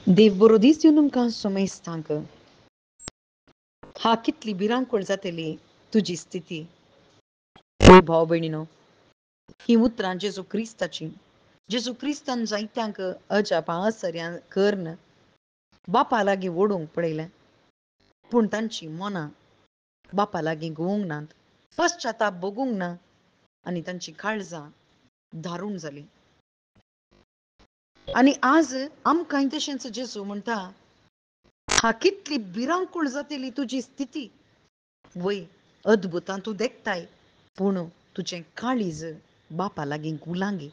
देव बरो दीस दिवन तुमकां सोमेस सांग हा कितली भिरांकूळ जातली तुजी स्थिती. भाव भयणीनो, ही उतरां जेजू क्रिस्ताची. जेजू क्रिस्तान जायत्यांक अजापां असर्यां करन बापा लागीं ओडूंक पळयलें, पूण तांची मनां बापा लागीं घुवंक नात, पश्चाताप भोगूंक ना, आनी तांची काळजां दारूण जाली. आनी आज आमकां तशेंच जेजू म्हणटा, हा कितली भिरांकूळ जातली तुजी स्थिती. वय अद्भुतां तूं देखताय, पूण तुजें काळीज बापा लागीं गुलांगी.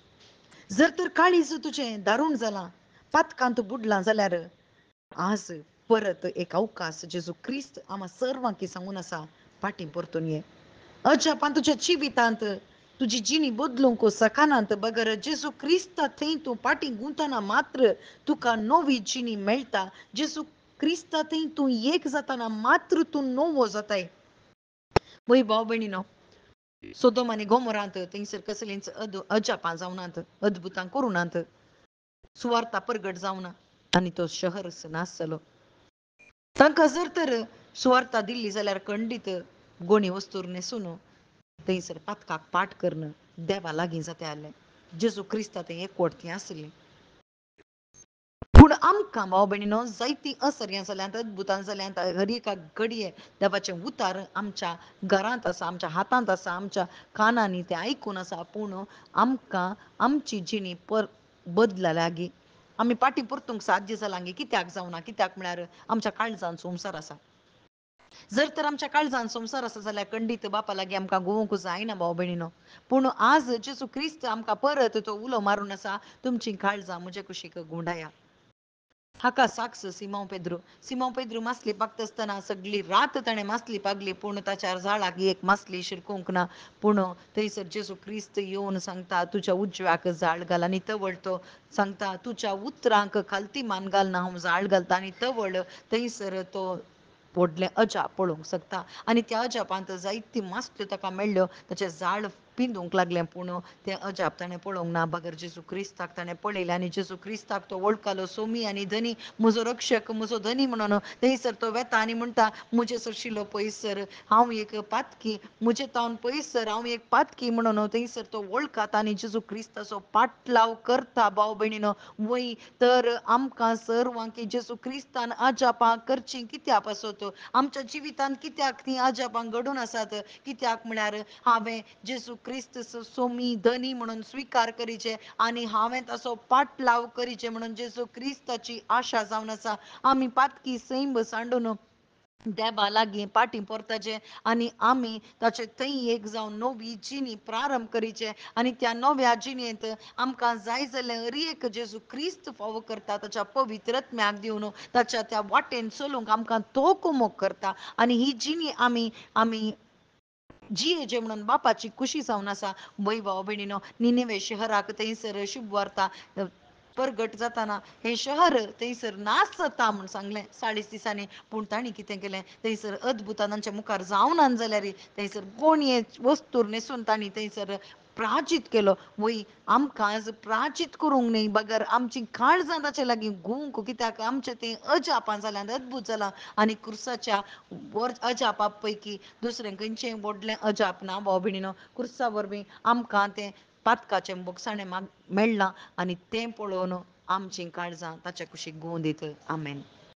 जर तर काळीज तुजें दारूण जालां, पातकांत बुडलां जाल्यार आज परत एक अवकाश जेजू क्रिस्त आम्हा सर्वांक सांगून आसा, फाटीं परतून ये. अजापां तुज्या जिवितांत तुजी जिणी बदलूंक सकानांत बगर जेजू क्रिस्ता थंय तूं फाटीं गुंतना मात्र तुका नवी जिणी मेळटा. जेजू क्रिस्ता थंय तूं एक जाताना मात्र तूं नवो जाताय. वय भाव भयणीनो, सोदोम आनी गोमोरांत थंयसर कसलींच अजापां जावनात, अद्भुतां करुनात, सुवार्ता परगट जावना आनी तो शहर नास जालो. तांकां जर तर सुवार्ता दिल्ली जाल्यार खंडीत गोणी वस्तूर न्हेसून थंयसर पातकाक पाठ करन देवा लागीं जाता आसलें. जेजू क्रिस्ता थंय एकवटतीं आसलीं. पूण आमकां भाव भयणीनो जायतीं असर्यां जाल्यांत, अद्भुतां जाल्यांत, हर एका घडये देवाचें उतार आमच्या घरांत आसा, आमच्या हातांत आसा, आमच्या कानांनी तें आयकून आसा. पूण आमकां आमची जिणी बदला लागीं आमी फाटीं परतूंक साध्य जालां गे. कित्याक जावना? कित्याक म्हळ्यार आमच्या काळजांत संवसार आसा. जर तर आमच्या काळजांत संवसार आसा जाल्यार खंडीत बापा लागीं आमकां घुवंक जायना भाव भयणीनो. पूण आज जेजू क्रिस्त आमकां परत तो उलो मारून आसा, तुमचीं काळजां म्हजे कुशीक गुंडाया. हाका साक्ष सिमोन पेद्रू मासली पागता आसतना सगळी रात ताणें मासली पागली, पूण ताच्या जाळाक एक मासली शिरकूंक ना. पूण थंयसर जेजू क्रिस्त येवन सांगता, तुज्या उजव्याक जाळ घाल. आनी तवळ तो सांगता, तुज्या उतरांक खालती मान घाल ना, हांव जाळ घालता. आनी तवळ थंयसर तो व्हडलें अजाप पळोवंक शकता. आनी त्या अजापांत जायतीं मासल्यो ताका मेळ्ळ्यो, ताचें जाळ पिंजूंक लागलें. पूण तें अजाप ताणें पळोवंक ना, बगर जेजू क्रिस्ताक ताणें पळयलें. आनी जेजू क्रिस्ताक तो वळखलो, सोमी आनी धनी, म्हजो रक्षक, म्हजो धनी म्हणून. थंयसर तो वेता आनी म्हणटा, म्हजे सरशिलो पयस सर, हांव एक पातकी, म्हजे तावन पयस सर, हांव एक पातकी म्हणून थंयसर तो वळखाता आनी जेजू क्रिस्ताचो पाटलाव करता. भाव भयणीनो, वय तर आमकां सर्वांक जेजू क्रिस्तान अजापां करचीं कित्याक पासत? आमच्या जिवितांत कित्याक तीं अजापां घडून आसात? कित्याक म्हळ्यार हांवें जेजू क्रिस्त सोमी धनी म्हणून स्विकार करीचे आनी हांवें ताचो पाटलाव करीचे म्हणून जेजू क्रिस्ताची आशा जावन आसा. आमी पातकी सैम सांडून देवा लागीं फाटीं परताचें आनी आमी ताचे थंय एक जावन नवी जिणी प्रारंभ करीचे. आनी त्या नव्या जिणेंत आमकां जाय जाल्लें हर एक जेजू क्रिस्त फावो करता, ताच्या पवित्रत्म्याक दिवन ताच्या त्या वाटेन चलूंक आमकां तो कुमोग करता. आनी ही जिणी आमी जियेचे म्हणून बापाची खुशी जावन आसा. वय भाव भयणीनो, निनेवे शहराक थंयसर शुभ वार्ता परगट जाताना हें शहर थंयसर नास जाता म्हूण सांगलें 40 दिसांनी. पूण तांणी कितें केलें, थंयसर अद्भुतां तांच्या मुखार जावना जाल्यार थंयसर गोणये वस्तूर न्हेसून तांणी थंयसर प्राचीत केलो. वय आमकां आज प्राचीत करूंक न्ही, बगर आमचीं काळजां ताचे लागीं घुवंक. कित्याक आमचें तें अजापां जाल्यां, अद्भुत जालां. आनी क्रुसाच्या अजापा पैकी दुसरें खंयचें व्हडलें अजाप ना भाव भयणीनो. क्रुसा वरवीं आमकां तें पातकाचें बोगसाणें मेळ्ळां आनी तें पळोवन आमचीं काळजां ताच्या कुशीक घुंवंदीत. आमेन.